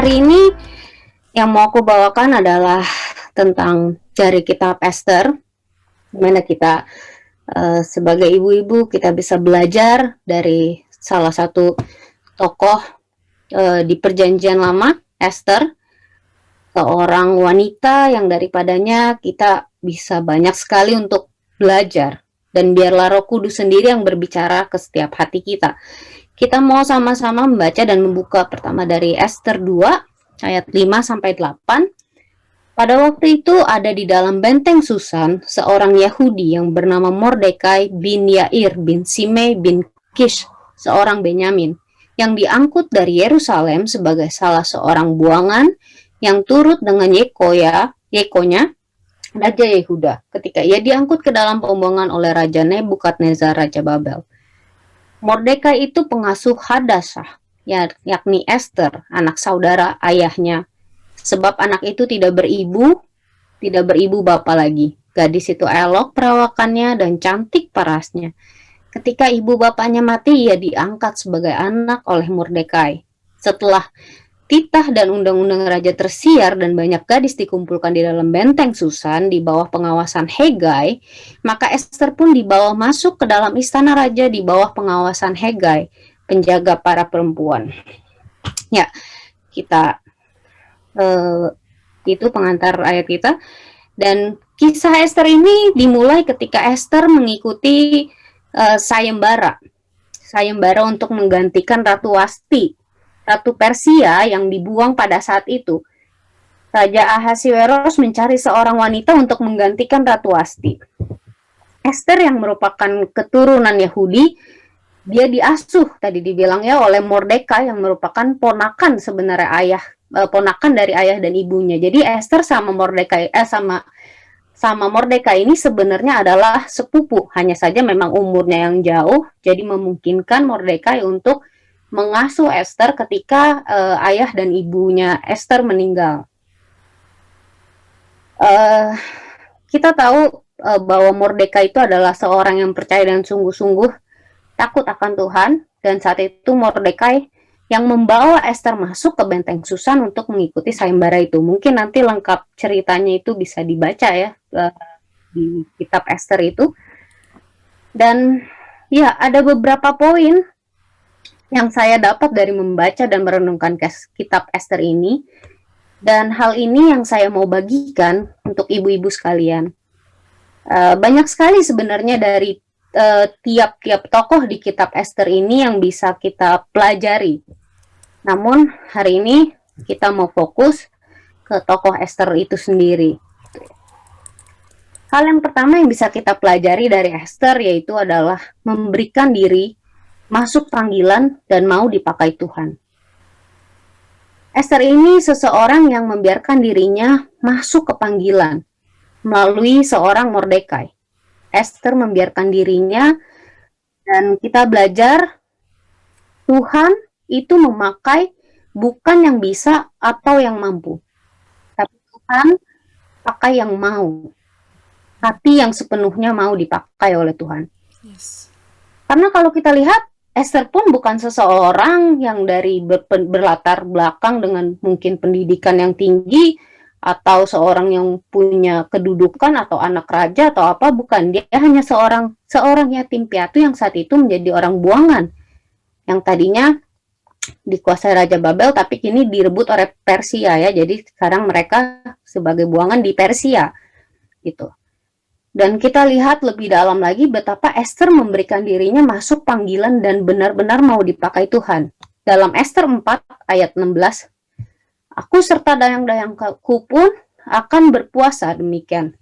hari ini yang mau aku bawakan adalah tentang dari kitab Ester, di mana kita sebagai ibu-ibu kita bisa belajar dari salah satu tokoh di Perjanjian Lama, Ester, seorang wanita yang daripadanya kita bisa banyak sekali untuk belajar. Dan biarlah Roh Kudus sendiri yang berbicara ke setiap hati kita. Kita mau sama-sama membaca dan membuka pertama dari Ester 2 ayat 5-8. Pada waktu itu ada di dalam benteng Susan seorang Yahudi yang bernama Mordekai bin Yair bin Simei bin Kish, seorang Benyamin, yang diangkut dari Yerusalem sebagai salah seorang buangan yang turut dengan Yekonya, Raja Yehuda, ketika ia diangkut ke dalam pembuangan oleh Raja Nebukadnezar, Raja Babel. Mordekai itu pengasuh Hadasah, yakni Ester, anak saudara ayahnya. Sebab anak itu tidak beribu bapa lagi. Gadis itu elok perawakannya dan cantik parasnya. Ketika ibu bapaknya mati, ia diangkat sebagai anak oleh Mordekai. Setelah titah dan undang-undang raja tersiar dan banyak gadis dikumpulkan di dalam benteng Susan di bawah pengawasan Hegai, maka Ester pun dibawa masuk ke dalam istana raja di bawah pengawasan Hegai, penjaga para perempuan. Ya, kita itu pengantar ayat kita. Dan kisah Ester ini dimulai ketika Ester mengikuti sayembara untuk menggantikan Ratu Wasti, Ratu Persia yang dibuang pada saat itu. Raja Ahasiweros mencari seorang wanita untuk menggantikan Ratu Wasti. Ester yang merupakan keturunan Yahudi, dia diasuh tadi dibilang ya oleh Mordekai yang merupakan ponakan sebenarnya ponakan dari ayah dan ibunya. Jadi Ester sama Mordekai ini sebenarnya adalah sepupu, hanya saja memang umurnya yang jauh, jadi memungkinkan Mordekai untuk mengasuh Ester ketika ayah dan ibunya Ester meninggal. Kita tahu bahwa Mordekai itu adalah seorang yang percaya dan sungguh-sungguh takut akan Tuhan, dan saat itu Mordekai yang membawa Ester masuk ke benteng Susan untuk mengikuti sayembara itu. Mungkin nanti lengkap ceritanya itu bisa dibaca ya di kitab Ester itu. Dan ya, ada beberapa poin yang saya dapat dari membaca dan merenungkan kitab Ester ini, dan hal ini yang saya mau bagikan untuk ibu-ibu sekalian. Banyak sekali sebenarnya dari tiap-tiap tokoh di kitab Ester ini yang bisa kita pelajari. Namun hari ini kita mau fokus ke tokoh Ester itu sendiri. Hal yang pertama yang bisa kita pelajari dari Ester yaitu adalah memberikan diri masuk panggilan dan mau dipakai Tuhan. Ester ini seseorang yang membiarkan dirinya masuk ke panggilan melalui seorang Mordekai. Ester membiarkan dirinya, dan kita belajar Tuhan itu memakai bukan yang bisa atau yang mampu, tapi Tuhan pakai yang mau, hati yang sepenuhnya mau dipakai oleh Tuhan. Yes. Karena kalau kita lihat Ester pun bukan seseorang yang dari berlatar belakang dengan mungkin pendidikan yang tinggi atau seorang yang punya kedudukan atau anak raja atau apa, bukan. Dia hanya seorang yatim piatu yang saat itu menjadi orang buangan yang tadinya dikuasai Raja Babel tapi kini direbut oleh Persia ya. Jadi sekarang mereka sebagai buangan di Persia gitu. Dan kita lihat lebih dalam lagi betapa Ester memberikan dirinya masuk panggilan dan benar-benar mau dipakai Tuhan. Dalam Ester 4 ayat 16, aku serta dayang-dayangku pun akan berpuasa demikian.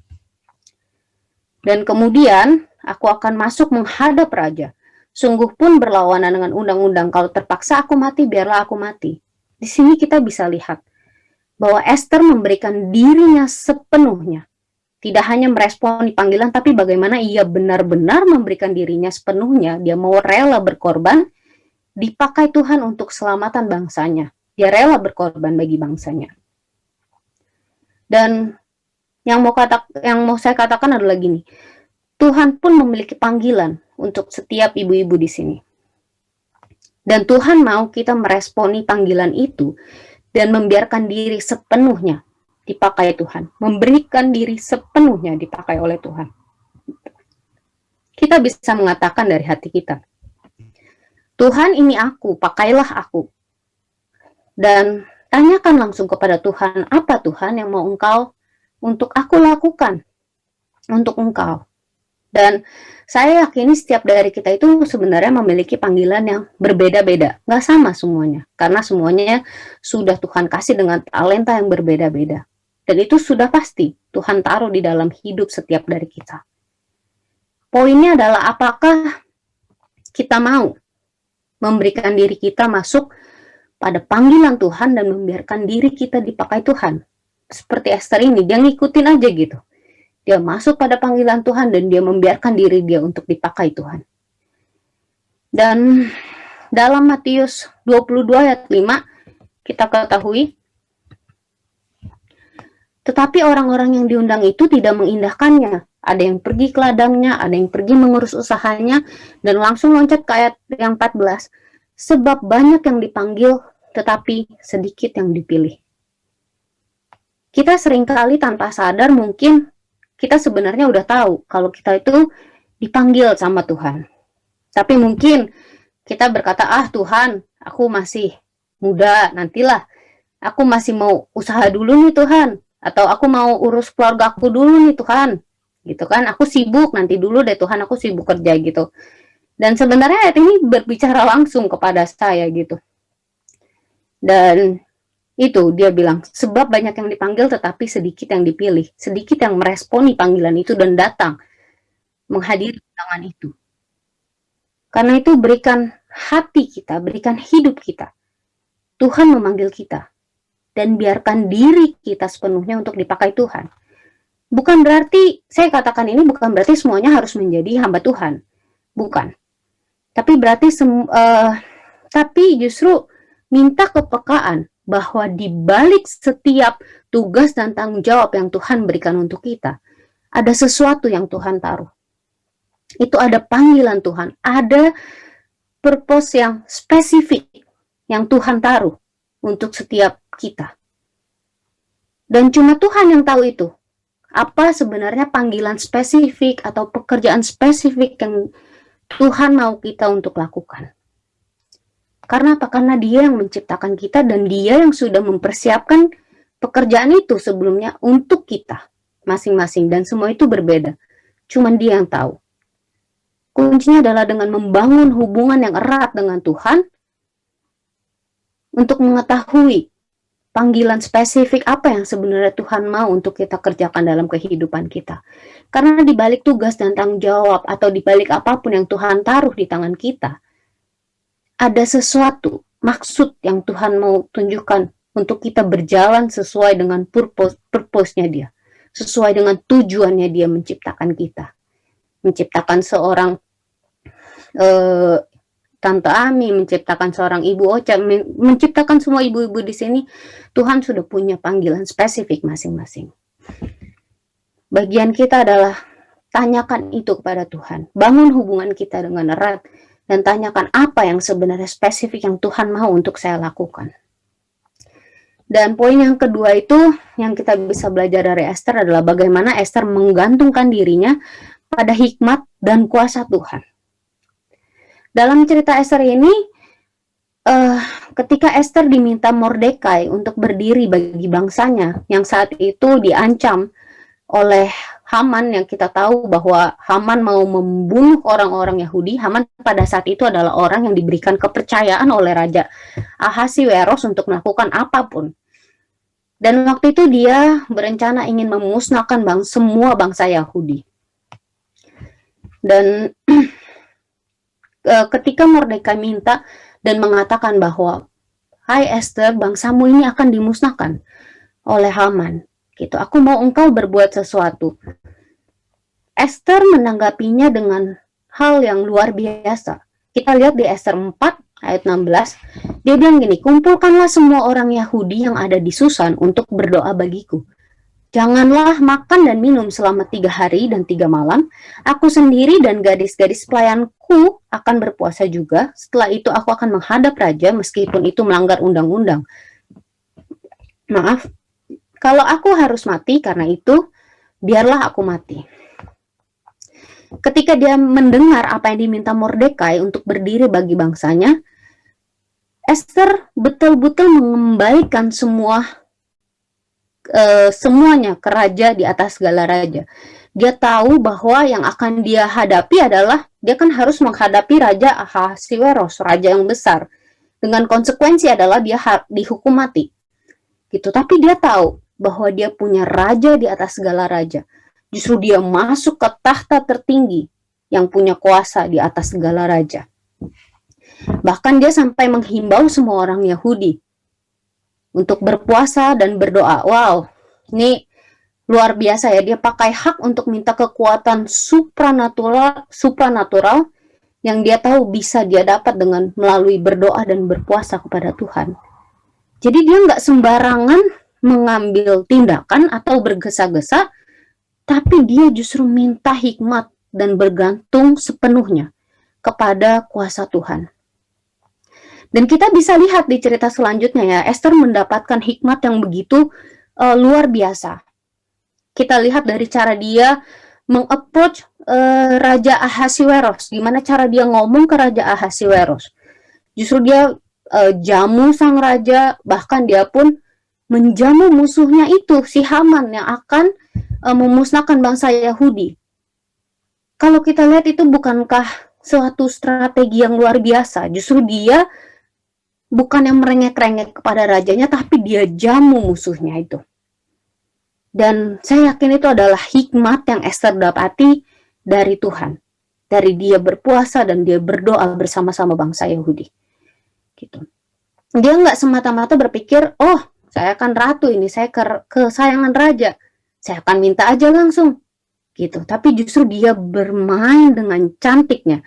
Dan kemudian aku akan masuk menghadap raja. Sungguh pun berlawanan dengan undang-undang, kalau terpaksa aku mati, biarlah aku mati. Di sini kita bisa lihat bahwa Ester memberikan dirinya sepenuhnya. Tidak hanya meresponi panggilan, tapi bagaimana ia benar-benar memberikan dirinya sepenuhnya. Dia mau rela berkorban, dipakai Tuhan untuk keselamatan bangsanya. Dia rela berkorban bagi bangsanya. Dan yang mau saya katakan adalah gini, Tuhan pun memiliki panggilan untuk setiap ibu-ibu di sini. Dan Tuhan mau kita meresponi panggilan itu dan membiarkan diri sepenuhnya dipakai Tuhan, memberikan diri sepenuhnya dipakai oleh Tuhan. Kita bisa mengatakan dari hati kita, Tuhan, ini aku, pakailah aku. Dan tanyakan langsung kepada Tuhan, apa Tuhan yang mau Engkau untuk aku lakukan untuk Engkau. Dan saya yakini setiap dari kita itu sebenarnya memiliki panggilan yang berbeda-beda, nggak sama semuanya, karena semuanya sudah Tuhan kasih dengan talenta yang berbeda-beda. Dan itu sudah pasti Tuhan taruh di dalam hidup setiap dari kita. Poinnya adalah apakah kita mau memberikan diri kita masuk pada panggilan Tuhan dan membiarkan diri kita dipakai Tuhan. Seperti Esther ini, dia ngikutin aja gitu. Dia masuk pada panggilan Tuhan dan dia membiarkan diri dia untuk dipakai Tuhan. Dan dalam Matius 22 ayat 5, kita ketahui, tetapi orang-orang yang diundang itu tidak mengindahkannya. Ada yang pergi ke ladangnya, ada yang pergi mengurus usahanya, dan langsung loncat ke ayat yang 14. Sebab banyak yang dipanggil, tetapi sedikit yang dipilih. Kita seringkali tanpa sadar mungkin kita sebenarnya udah tahu kalau kita itu dipanggil sama Tuhan. Tapi mungkin kita berkata, Tuhan, aku masih muda, nantilah. Aku masih mau usaha dulu nih Tuhan. Atau aku mau urus keluarga aku dulu nih Tuhan. Gitu kan, aku sibuk, nanti dulu deh Tuhan, aku sibuk kerja gitu. Dan sebenarnya ayat ini berbicara langsung kepada saya gitu. Dan itu dia bilang, sebab banyak yang dipanggil tetapi sedikit yang dipilih. Sedikit yang meresponi panggilan itu dan datang menghadiri undangan itu. Karena itu berikan hati kita, berikan hidup kita. Tuhan memanggil kita. Dan biarkan diri kita sepenuhnya untuk dipakai Tuhan. Bukan berarti, saya katakan ini bukan berarti semuanya harus menjadi hamba Tuhan. Bukan. Tapi berarti, tapi justru minta kepekaan bahwa di balik setiap tugas dan tanggung jawab yang Tuhan berikan untuk kita, ada sesuatu yang Tuhan taruh. Itu ada panggilan Tuhan, ada purpose yang spesifik yang Tuhan taruh untuk setiap kita. Dan cuma Tuhan yang tahu itu. Apa sebenarnya panggilan spesifik atau pekerjaan spesifik yang Tuhan mau kita untuk lakukan. Karena apa? Karena Dia yang menciptakan kita dan Dia yang sudah mempersiapkan pekerjaan itu sebelumnya untuk kita masing-masing. Dan semua itu berbeda. Cuman Dia yang tahu. Kuncinya adalah dengan membangun hubungan yang erat dengan Tuhan untuk mengetahui panggilan spesifik apa yang sebenarnya Tuhan mau untuk kita kerjakan dalam kehidupan kita. Karena di balik tugas dan tanggung jawab atau di balik apapun yang Tuhan taruh di tangan kita, ada sesuatu, maksud yang Tuhan mau tunjukkan untuk kita berjalan sesuai dengan purpose-nya Dia. Sesuai dengan tujuannya Dia menciptakan kita. Menciptakan seorang Tante Ami, menciptakan seorang Ibu Ocha, menciptakan semua ibu-ibu di sini, Tuhan sudah punya panggilan spesifik masing-masing. Bagian kita adalah tanyakan itu kepada Tuhan. Bangun hubungan kita dengan erat dan tanyakan apa yang sebenarnya spesifik yang Tuhan mau untuk saya lakukan. Dan poin yang kedua itu yang kita bisa belajar dari Esther adalah bagaimana Esther menggantungkan dirinya pada hikmat dan kuasa Tuhan. Dalam cerita Esther ini, ketika Esther diminta Mordekai untuk berdiri bagi bangsanya, yang saat itu diancam oleh Haman, yang kita tahu bahwa Haman mau membunuh orang-orang Yahudi. Haman pada saat itu adalah orang yang diberikan kepercayaan oleh Raja Ahasiweros untuk melakukan apapun. Dan waktu itu dia berencana ingin memusnahkan semua bangsa Yahudi. Dan ketika Mordekai minta dan mengatakan bahwa, hai Esther, bangsamu ini akan dimusnahkan oleh Haman. Gitu. Aku mau engkau berbuat sesuatu. Esther menanggapinya dengan hal yang luar biasa. Kita lihat di Esther 4 ayat 16. Dia bilang gini, kumpulkanlah semua orang Yahudi yang ada di Susan untuk berdoa bagiku. Janganlah makan dan minum selama 3 hari dan 3 malam. Aku sendiri dan gadis-gadis pelayanku akan berpuasa juga. Setelah itu aku akan menghadap raja meskipun itu melanggar undang-undang. Maaf, kalau aku harus mati karena itu, biarlah aku mati. Ketika dia mendengar apa yang diminta Mordekai untuk berdiri bagi bangsanya, Esther betul-betul mengembalikan semuanya ke raja di atas segala raja. Dia tahu bahwa yang akan dia hadapi adalah dia kan harus menghadapi Raja Ahasiweros, raja yang besar. Dengan konsekuensi adalah dia dihukum mati. Gitu. Tapi dia tahu bahwa dia punya raja di atas segala raja. Justru dia masuk ke tahta tertinggi yang punya kuasa di atas segala raja. Bahkan dia sampai menghimbau semua orang Yahudi untuk berpuasa dan berdoa. Wow, ini luar biasa ya. Dia pakai hak untuk minta kekuatan supranatural yang dia tahu bisa dia dapat dengan melalui berdoa dan berpuasa kepada Tuhan. Jadi dia nggak sembarangan mengambil tindakan atau bergesa-gesa, tapi dia justru minta hikmat dan bergantung sepenuhnya kepada kuasa Tuhan. Dan kita bisa lihat di cerita selanjutnya ya, Esther mendapatkan hikmat yang begitu luar biasa. Kita lihat dari cara dia meng-approach Raja Ahasiweros, gimana cara dia ngomong ke Raja Ahasiweros. Justru dia jamu sang raja, bahkan dia pun menjamu musuhnya itu, si Haman yang akan memusnahkan bangsa Yahudi. Kalau kita lihat itu bukankah suatu strategi yang luar biasa? Justru dia bukan yang merengek-rengek kepada rajanya, tapi dia jamu musuhnya itu. Dan saya yakin itu adalah hikmat yang Esther dapati dari Tuhan. Dari dia berpuasa dan dia berdoa bersama-sama bangsa Yahudi. Gitu. Dia nggak semata-mata berpikir, oh saya akan ratu ini, saya kesayangan raja, saya akan minta aja langsung. Gitu. Tapi justru dia bermain dengan cantiknya.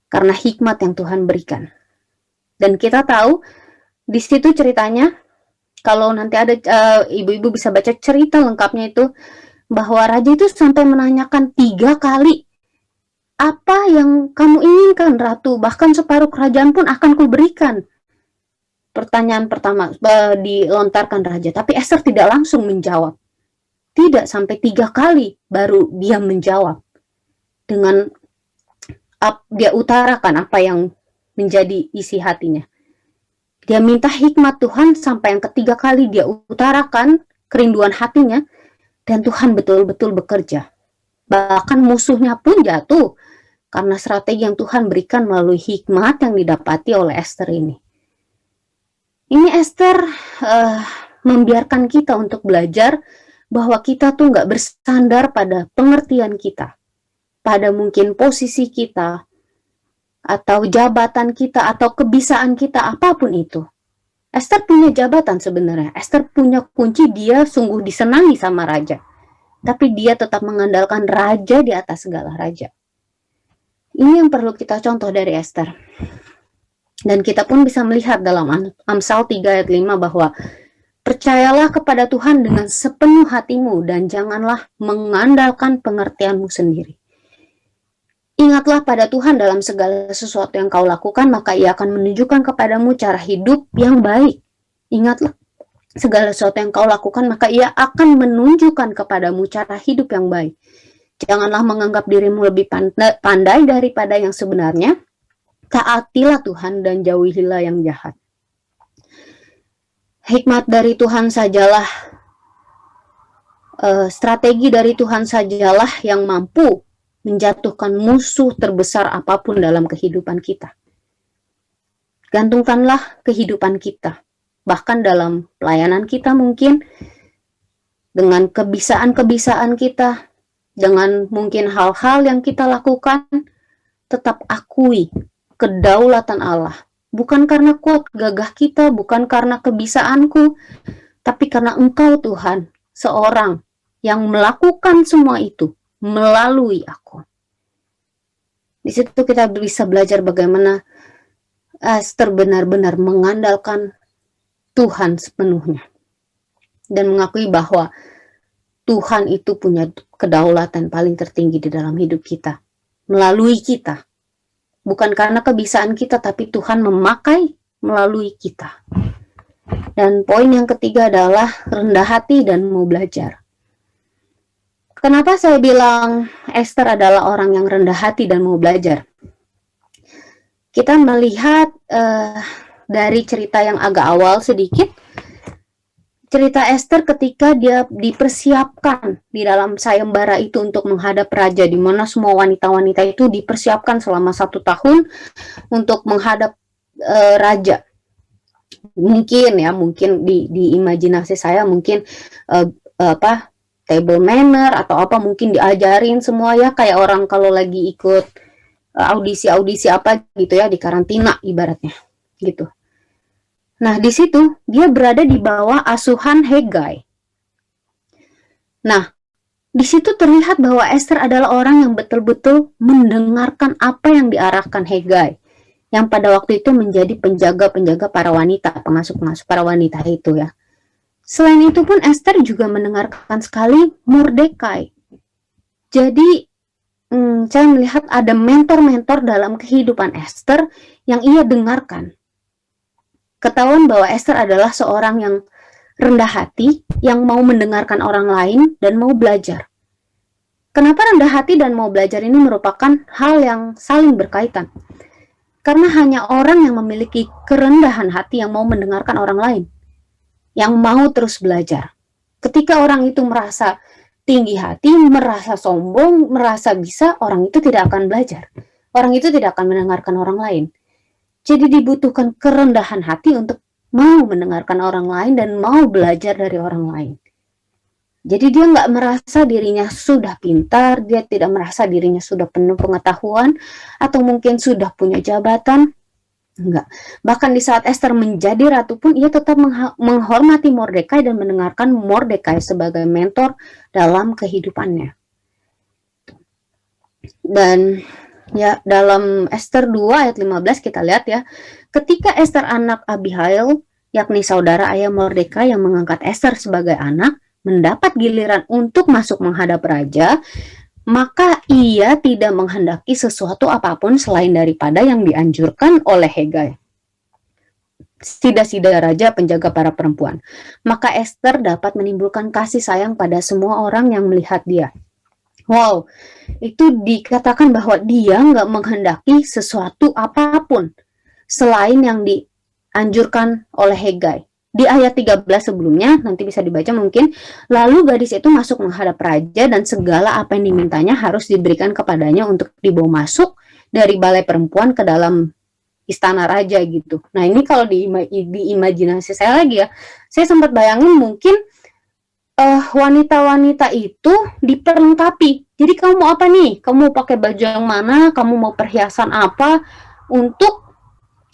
Karena hikmat yang Tuhan berikan. Dan kita tahu di situ ceritanya, kalau nanti ada ibu-ibu bisa baca cerita lengkapnya itu, bahwa raja itu sampai menanyakan 3 kali, apa yang kamu inginkan ratu, bahkan separuh kerajaan pun akan kuberikan. Pertanyaan pertama dilontarkan raja, tapi Esther tidak langsung menjawab. Tidak, sampai 3 kali baru dia menjawab. Dengan dia utarakan apa yang menjadi isi hatinya. Dia minta hikmat Tuhan sampai yang ketiga kali dia utarakan kerinduan hatinya, dan Tuhan betul-betul bekerja. Bahkan musuhnya pun jatuh karena strategi yang Tuhan berikan melalui hikmat yang didapati oleh Esther ini. Ini Esther membiarkan kita untuk belajar bahwa kita tuh nggak bersandar pada pengertian kita, pada mungkin posisi kita, atau jabatan kita, atau kebisaan kita, apapun itu. Esther punya jabatan sebenarnya. Esther punya kunci, dia sungguh disenangi sama raja. Tapi dia tetap mengandalkan raja di atas segala raja. Ini yang perlu kita contoh dari Esther. Dan kita pun bisa melihat dalam Amsal 3 ayat 5 bahwa percayalah kepada Tuhan dengan sepenuh hatimu dan janganlah mengandalkan pengertianmu sendiri. Ingatlah pada Tuhan dalam segala sesuatu yang kau lakukan, maka ia akan menunjukkan kepadamu cara hidup yang baik. Ingatlah segala sesuatu yang kau lakukan, maka ia akan menunjukkan kepadamu cara hidup yang baik. Janganlah menganggap dirimu lebih pandai daripada yang sebenarnya. Taatilah Tuhan dan jauhilah yang jahat. Hikmat dari Tuhan sajalah, strategi dari Tuhan sajalah yang mampu menjatuhkan musuh terbesar apapun dalam kehidupan kita. Gantungkanlah kehidupan kita, bahkan dalam pelayanan kita mungkin, dengan kebisaan-kebisaan kita, dengan mungkin hal-hal yang kita lakukan, tetap akui kedaulatan Allah. Bukan karena kuat gagah kita, bukan karena kebisaanku, tapi karena Engkau Tuhan, seorang yang melakukan semua itu melalui aku. Di situ kita bisa belajar bagaimana Esther benar-benar mengandalkan Tuhan sepenuhnya. Dan mengakui bahwa Tuhan itu punya kedaulatan paling tertinggi di dalam hidup kita. Melalui kita. Bukan karena kebisaan kita, tapi Tuhan memakai melalui kita. Dan poin yang ketiga adalah rendah hati dan mau belajar. Kenapa saya bilang Esther adalah orang yang rendah hati dan mau belajar? Kita melihat dari cerita yang agak awal sedikit, cerita Esther ketika dia dipersiapkan di dalam sayembara itu untuk menghadap raja, di mana semua wanita-wanita itu dipersiapkan selama 1 tahun untuk menghadap raja. Mungkin di imajinasi saya mungkin table manner atau apa, mungkin diajarin semua ya, kayak orang kalau lagi ikut audisi apa gitu ya, di karantina ibaratnya gitu. Nah, di situ dia berada di bawah asuhan Hegai. Nah, di situ terlihat bahwa Esther adalah orang yang betul-betul mendengarkan apa yang diarahkan Hegai, yang pada waktu itu menjadi penjaga-penjaga para wanita, pengasuh-pengasuh para wanita itu ya. Selain itu pun Esther juga mendengarkan sekali Mordekai. Jadi saya melihat ada mentor-mentor dalam kehidupan Esther yang ia dengarkan. Ketahuan bahwa Esther adalah seorang yang rendah hati, yang mau mendengarkan orang lain dan mau belajar. Kenapa rendah hati dan mau belajar ini merupakan hal yang saling berkaitan? Karena hanya orang yang memiliki kerendahan hati yang mau mendengarkan orang lain, yang mau terus belajar. Ketika orang itu merasa tinggi hati, merasa sombong, merasa bisa, orang itu tidak akan belajar. Orang itu tidak akan mendengarkan orang lain. Jadi dibutuhkan kerendahan hati untuk mau mendengarkan orang lain dan mau belajar dari orang lain. Jadi dia nggak merasa dirinya sudah pintar, dia tidak merasa dirinya sudah penuh pengetahuan, atau mungkin sudah punya jabatan. Enggak. Bahkan di saat Esther menjadi ratu pun ia tetap menghormati Mordekai dan mendengarkan Mordekai sebagai mentor dalam kehidupannya. Dan ya, dalam Esther 2 ayat 15 kita lihat ya, ketika Esther anak Abihail, yakni saudara ayah Mordekai yang mengangkat Esther sebagai anak, mendapat giliran untuk masuk menghadap raja, maka ia tidak menghendaki sesuatu apapun selain daripada yang dianjurkan oleh Hegai, sida-sida raja penjaga para perempuan. Maka Esther dapat menimbulkan kasih sayang pada semua orang yang melihat dia. Wow, itu dikatakan bahwa dia nggak menghendaki sesuatu apapun selain yang dianjurkan oleh Hegai. Di ayat 13 sebelumnya, nanti bisa dibaca mungkin, lalu gadis itu masuk menghadap raja dan segala apa yang dimintanya harus diberikan kepadanya untuk dibawa masuk dari balai perempuan ke dalam istana raja gitu. Nah, ini kalau di imajinasi saya lagi ya, saya sempat bayangin mungkin wanita-wanita itu diperlengkapi. Jadi kamu mau apa nih? Kamu mau pakai baju yang mana? Kamu mau perhiasan apa? Untuk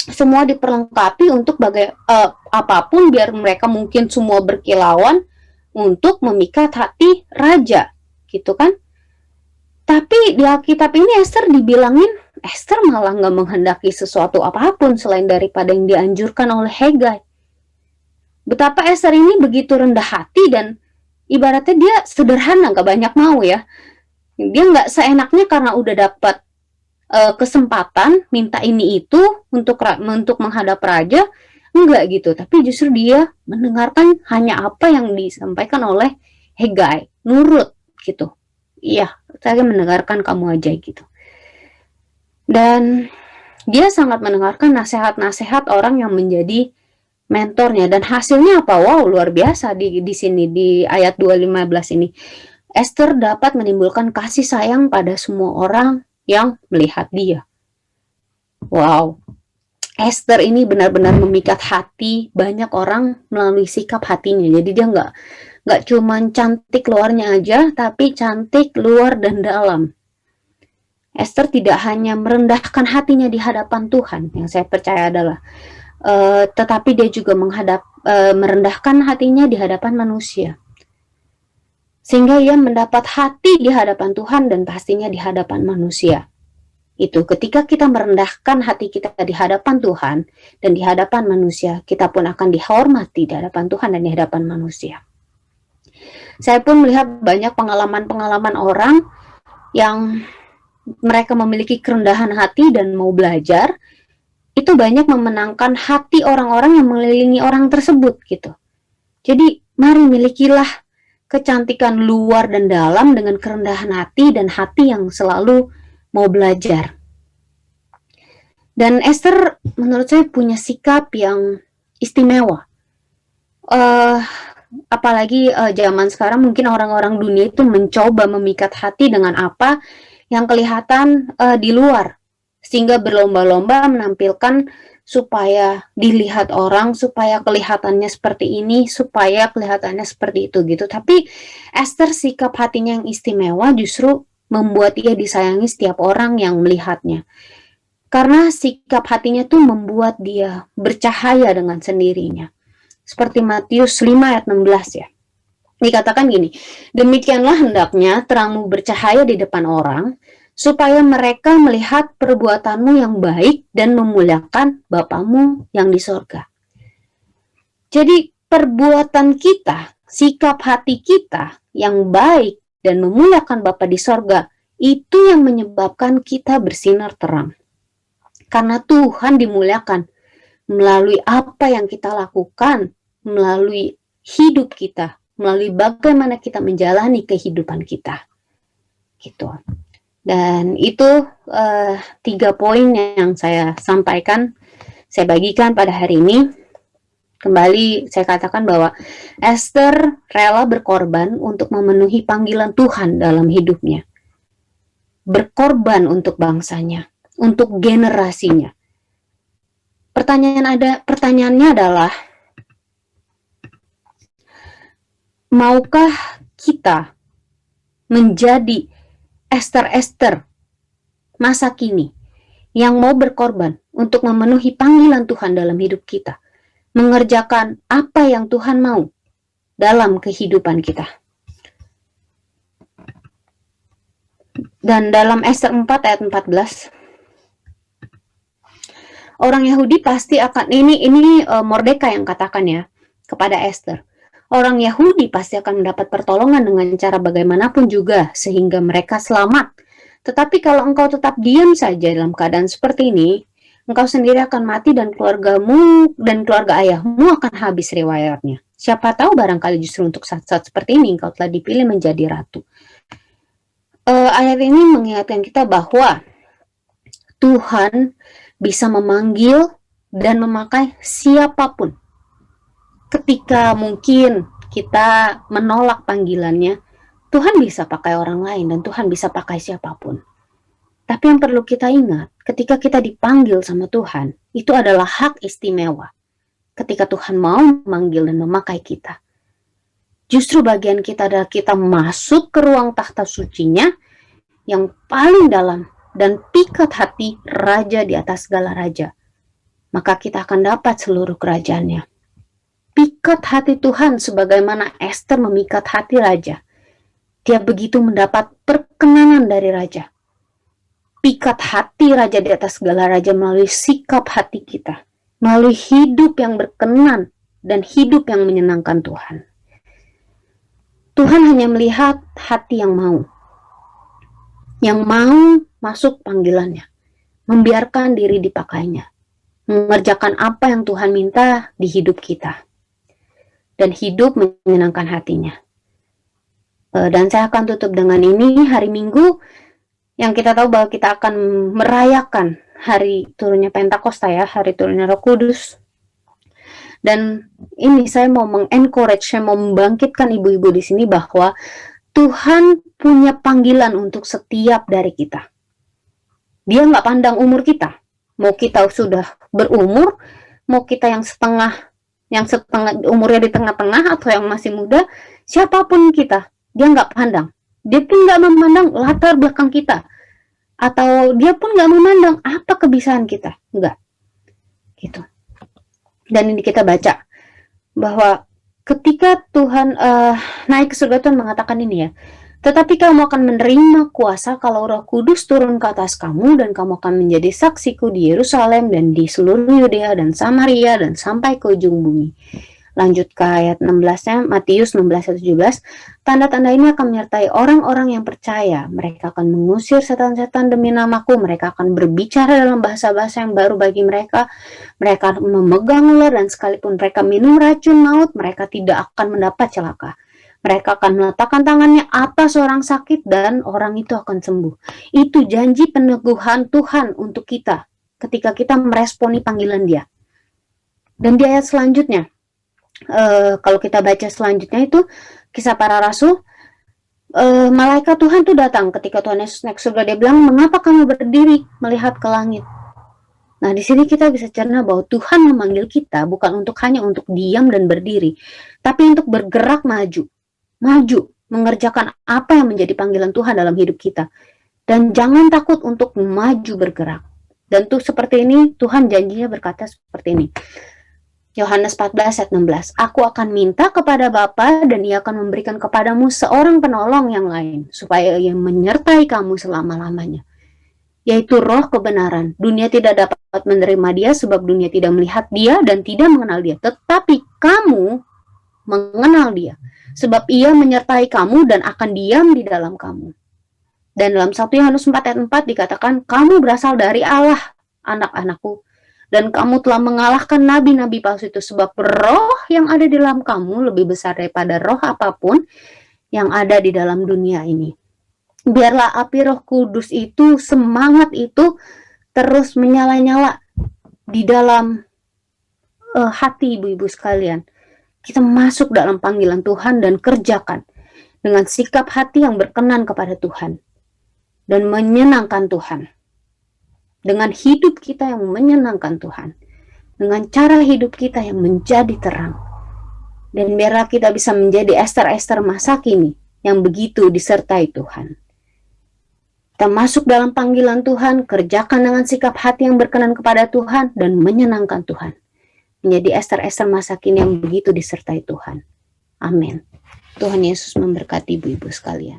semua diperlengkapi untuk apapun, biar mereka mungkin semua berkilauan untuk memikat hati raja, gitu kan? Tapi di Alkitab ini Esther dibilangin, Esther malah nggak menghendaki sesuatu apapun selain daripada yang dianjurkan oleh Hegai. Betapa Esther ini begitu rendah hati dan ibaratnya dia sederhana, nggak banyak mau ya. Dia nggak seenaknya karena udah dapat kesempatan minta ini itu untuk menghadap raja, enggak gitu, tapi justru dia mendengarkan hanya apa yang disampaikan oleh Hegai, nurut gitu. Iya, saya mendengarkan kamu aja gitu. Dan dia sangat mendengarkan nasihat-nasihat orang yang menjadi mentornya, dan hasilnya apa? Wow, luar biasa di sini di ayat 2:15 ini. Esther dapat menimbulkan kasih sayang pada semua orang yang melihat dia. Wow, Esther ini benar-benar memikat hati banyak orang melalui sikap hatinya. Jadi dia nggak cuma cantik luarnya aja, tapi cantik luar dan dalam. Esther tidak hanya merendahkan hatinya di hadapan Tuhan, yang saya percaya adalah, tetapi dia juga merendahkan hatinya di hadapan manusia. Sehingga ia mendapat hati di hadapan Tuhan dan pastinya di hadapan manusia. Itu ketika kita merendahkan hati kita di hadapan Tuhan dan di hadapan manusia, kita pun akan dihormati di hadapan Tuhan dan di hadapan manusia. Saya pun melihat banyak pengalaman-pengalaman orang yang mereka memiliki kerendahan hati dan mau belajar, itu banyak memenangkan hati orang-orang yang mengelilingi orang tersebut gitu. Jadi mari milikilah kecantikan luar dan dalam dengan kerendahan hati dan hati yang selalu mau belajar. Dan Esther menurut saya punya sikap yang istimewa. Apalagi zaman sekarang mungkin orang-orang dunia itu mencoba memikat hati dengan apa yang kelihatan di luar, sehingga berlomba-lomba menampilkan supaya dilihat orang, supaya kelihatannya seperti ini, supaya kelihatannya seperti itu gitu. Tapi Esther sikap hatinya yang istimewa justru membuat ia disayangi setiap orang yang melihatnya. Karena sikap hatinya tuh membuat dia bercahaya dengan sendirinya. Seperti Matius 5 ayat 16 ya. Dikatakan gini, demikianlah hendaknya terangmu bercahaya di depan orang, supaya mereka melihat perbuatanmu yang baik dan memuliakan Bapamu yang di sorga. Jadi perbuatan kita, sikap hati kita yang baik dan memuliakan Bapa di sorga, itu yang menyebabkan kita bersinar terang. Karena Tuhan dimuliakan melalui apa yang kita lakukan, melalui hidup kita, melalui bagaimana kita menjalani kehidupan kita. Gitu. Dan itu 3 poin yang saya sampaikan, saya bagikan pada hari ini. Kembali saya katakan bahwa Esther rela berkorban untuk memenuhi panggilan Tuhan dalam hidupnya. Berkorban untuk bangsanya, untuk generasinya. Pertanyaannya adalah, maukah kita menjadi Esther masa kini yang mau berkorban untuk memenuhi panggilan Tuhan dalam hidup kita, mengerjakan apa yang Tuhan mau dalam kehidupan kita? Dan dalam Esther 4 ayat 14, orang Yahudi pasti akan, ini Mordekai yang katakan ya kepada Esther, orang Yahudi pasti akan mendapat pertolongan dengan cara bagaimanapun juga sehingga mereka selamat. Tetapi kalau engkau tetap diam saja dalam keadaan seperti ini, engkau sendiri akan mati dan keluargamu dan keluarga ayahmu akan habis riwayatnya. Siapa tahu barangkali justru untuk saat-saat seperti ini engkau telah dipilih menjadi ratu. Ayat ini mengingatkan kita bahwa Tuhan bisa memanggil dan memakai siapapun. Ketika mungkin kita menolak panggilannya, Tuhan bisa pakai orang lain dan Tuhan bisa pakai siapapun. Tapi yang perlu kita ingat, ketika kita dipanggil sama Tuhan, itu adalah hak istimewa. Ketika Tuhan mau memanggil dan memakai kita. Justru bagian kita adalah kita masuk ke ruang tahta sucinya yang paling dalam dan pikat hati raja di atas segala raja. Maka kita akan dapat seluruh kerajaannya. Pikat hati Tuhan sebagaimana Esther memikat hati raja. Dia begitu mendapat perkenanan dari raja. Pikat hati raja di atas segala raja melalui sikap hati kita. Melalui hidup yang berkenan dan hidup yang menyenangkan Tuhan. Tuhan hanya melihat hati yang mau. Yang mau masuk panggilannya. Membiarkan diri dipakainya. Mengerjakan apa yang Tuhan minta di hidup kita. Dan hidup menyenangkan hatinya. Dan saya akan tutup dengan ini, hari Minggu yang kita tahu bahwa kita akan merayakan hari turunnya Pentakosta ya, hari turunnya Roh Kudus. Dan ini saya mau mengencourage, saya mau membangkitkan ibu-ibu di sini bahwa Tuhan punya panggilan untuk setiap dari kita. Dia nggak pandang umur kita. Mau kita sudah berumur, mau kita yang setengah umurnya di tengah-tengah atau yang masih muda, siapapun kita, dia nggak pandang. Dia pun nggak memandang latar belakang kita, atau dia pun nggak memandang apa kebiasaan kita, nggak, gitu. Dan ini kita baca bahwa ketika Tuhan naik ke surga, Tuhan mengatakan ini ya, tetapi kamu akan menerima kuasa kalau Roh Kudus turun ke atas kamu dan kamu akan menjadi saksiku di Yerusalem dan di seluruh Yudea dan Samaria dan sampai ke ujung bumi. Lanjut ke ayat 16-nya, Matius 16:17, tanda-tanda ini akan menyertai orang-orang yang percaya. Mereka akan mengusir setan-setan demi namaku, mereka akan berbicara dalam bahasa-bahasa yang baru bagi mereka, mereka akan memegang ular, dan sekalipun mereka minum racun maut, mereka tidak akan mendapat celaka. Mereka akan meletakkan tangannya atas orang sakit dan orang itu akan sembuh. Itu janji peneguhan Tuhan untuk kita ketika kita meresponi panggilan Dia. Dan di ayat selanjutnya, kalau kita baca selanjutnya itu Kisah Para Rasul, malaikat Tuhan tuh datang ketika Tuhan Yesus naik surga. Dia bilang, mengapa kamu berdiri melihat ke langit? Nah, di sini kita bisa cerna bahwa Tuhan memanggil kita bukan hanya untuk diam dan berdiri, tapi untuk bergerak maju, mengerjakan apa yang menjadi panggilan Tuhan dalam hidup kita. Dan jangan takut untuk maju bergerak. Dan tuh seperti ini, Tuhan janjinya berkata seperti ini. Yohanes 14 ayat 16, aku akan minta kepada Bapa dan Ia akan memberikan kepadamu seorang penolong yang lain, supaya Ia menyertai kamu selama-lamanya, yaitu Roh kebenaran. Dunia tidak dapat menerima Dia sebab dunia tidak melihat Dia dan tidak mengenal Dia, tetapi kamu mengenal Dia, sebab Ia menyertai kamu dan akan diam di dalam kamu. Dan dalam 1 Yohanes 4 ayat 4 dikatakan, kamu berasal dari Allah, anak-anakku, dan kamu telah mengalahkan nabi-nabi palsu itu, sebab roh yang ada di dalam kamu lebih besar daripada roh apapun yang ada di dalam dunia ini. Biarlah api Roh Kudus itu, semangat itu terus menyala-nyala di dalam hati ibu-ibu sekalian. Kita masuk dalam panggilan Tuhan dan kerjakan dengan sikap hati yang berkenan kepada Tuhan dan menyenangkan Tuhan. Dengan hidup kita yang menyenangkan Tuhan, dengan cara hidup kita yang menjadi terang, dan biarlah kita bisa menjadi Ester-Ester masa kini yang begitu disertai Tuhan. Kita masuk dalam panggilan Tuhan, kerjakan dengan sikap hati yang berkenan kepada Tuhan dan menyenangkan Tuhan, menjadi Ester-Ester masa kini yang begitu disertai Tuhan. Amin. Tuhan Yesus memberkati ibu-ibu sekalian.